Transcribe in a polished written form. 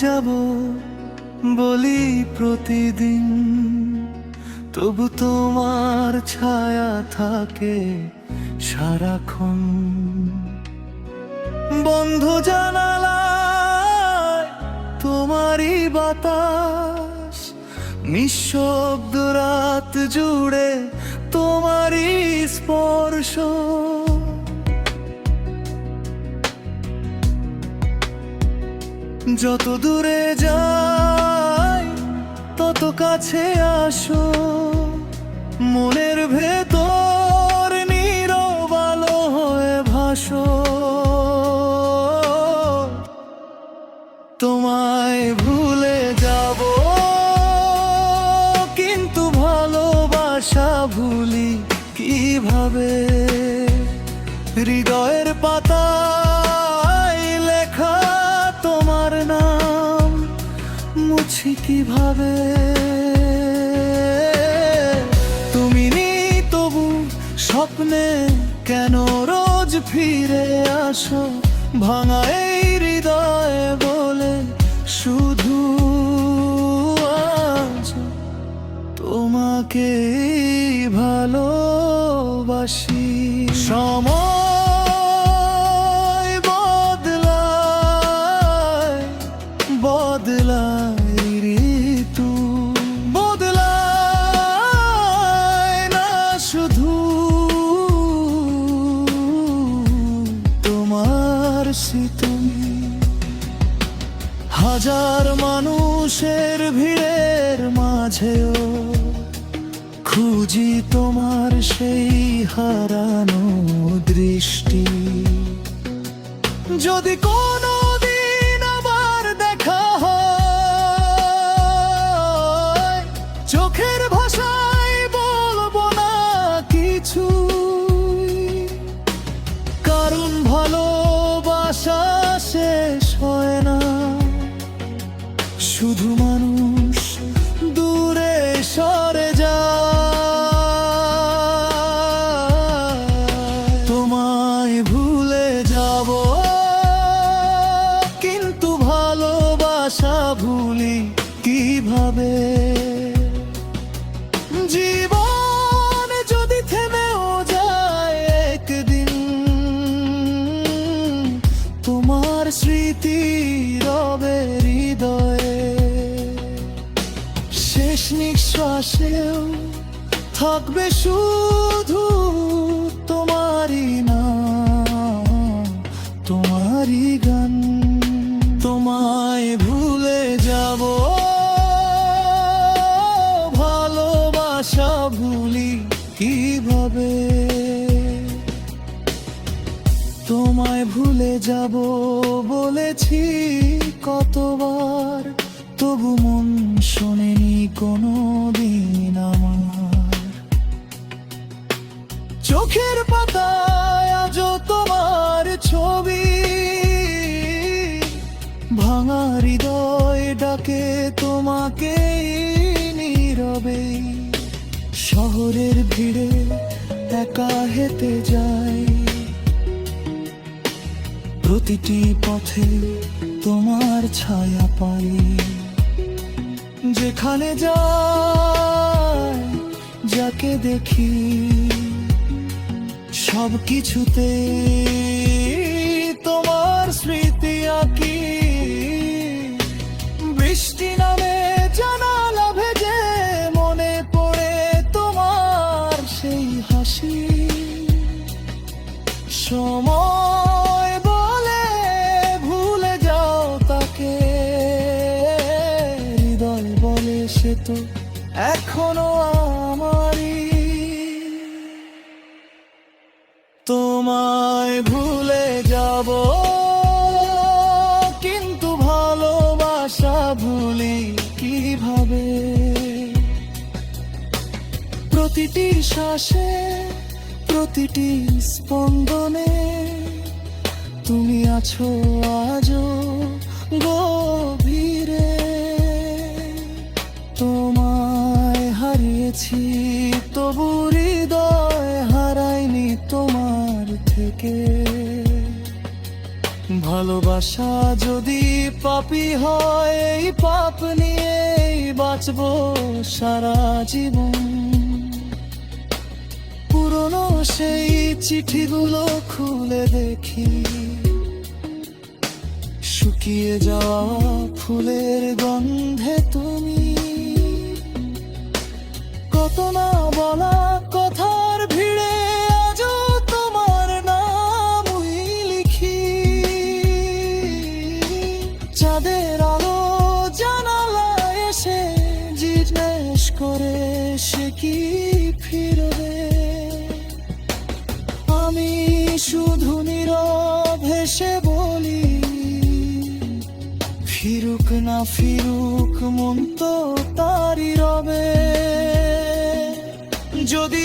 যাব বলি প্রতিদিন, তবু তোমার ছায়া থাকে সারাক্ষণ। বন্ধ জানালায় তোমারই বাতাস, নিঃশব্দ রাত জুড়ে তোমারই স্পর্শ। যত দূরে যাই তত কাছে আসো, মনের ভেতর নীরব আলো হয়ে ভাসো। তোমায় ভুলে যাব কিন্তু ভালোবাসা ভুলি কিভাবে? হৃদয়ের পাতায় লেখা তোমার নাম মুছি কিভাবে? তুমি নেই তবু স্বপ্নে কেন রোজ ফিরে আসো? ভাঙা এই হৃদয়ে বলে শুধু আজ তোমাকে ভালোবাসি। সময় বদলায় বদলায় ঋতু, বদলায় না শুধু তোমার স্মৃতি। হাজার মানুষের ভিড়ের মাঝেও খুঁজি তোমার সেই হারানো দৃষ্টি। যদি কোনো দিন আবার দেখা হয়, চোখের ভাষায় বলবো না কিছু, কারণ ভালোবাসা শেষ হয় না। শুধু মানুষ দূরে সরে যায়। তোমায় ভুলে যাব কিন্তু ভালোবাসা ভুলি কিভাবে? জীবন যদি থেমেও যায় একদিন, তোমার স্মৃতি রবে হৃদয়ে। শেষ নিঃশ্বাসেও থাকবে শুধু তোমারই নাম, তোমারই গান। তোমায় ভুলে যাব ভালোবাসা ভুলি কিভাবে? তোমায় ভুলে যাব বলেছি কতবার, তবু মন শোনেনি কোনো দিন আমার। চোখের পাতায় আজও তোমার ছবি, ভাঙা হৃদয় ডাকে তোমাকে নীরবে। শহরের ভিড়ে একা হেঁটে যাই, প্রতিটি পথে তোমার ছায়া পাই। যেখানে যাই যাকে দেখি সব কিছুতে তোমার স্মৃতি আঁকি। বৃষ্টি নামে জানালা ভেজে মনে পড়ে তোমার সেই হাসি। সময় বলে ভুলে যাও তাকে, হৃদয় বলে সে তো এখনো আমারই। তোমায় ভুলে যাব কিন্তু ভালোবাসা ভুলি কিভাবে? প্রতিটি শ্বাসে প্রতিটি স্পন্দনে তুমি আছো আজও গভীরে। তোমায় হারিয়েছি তবু হৃদয় হারায়নি তোমার থেকে। ভালোবাসা যদি পাপী হয়, এই পাপ নিয়েই বাঁচবো সারা জীবন। পুরনো সেই চিঠিগুলো খুলে দেখি, শুকিয়ে যাওয়া ফুলের গন্ধে তুমি। কত না বলা কথার ভিড়ে আজও তোমার নামই লিখি। চাঁদের আলো জানালায় এসে জিজ্ঞেস করে সে কি ফিরবে। আমি শুধু নীরব হেসে বলি, ফিরুক না ফিরুক মন তো তারই রবে। যদি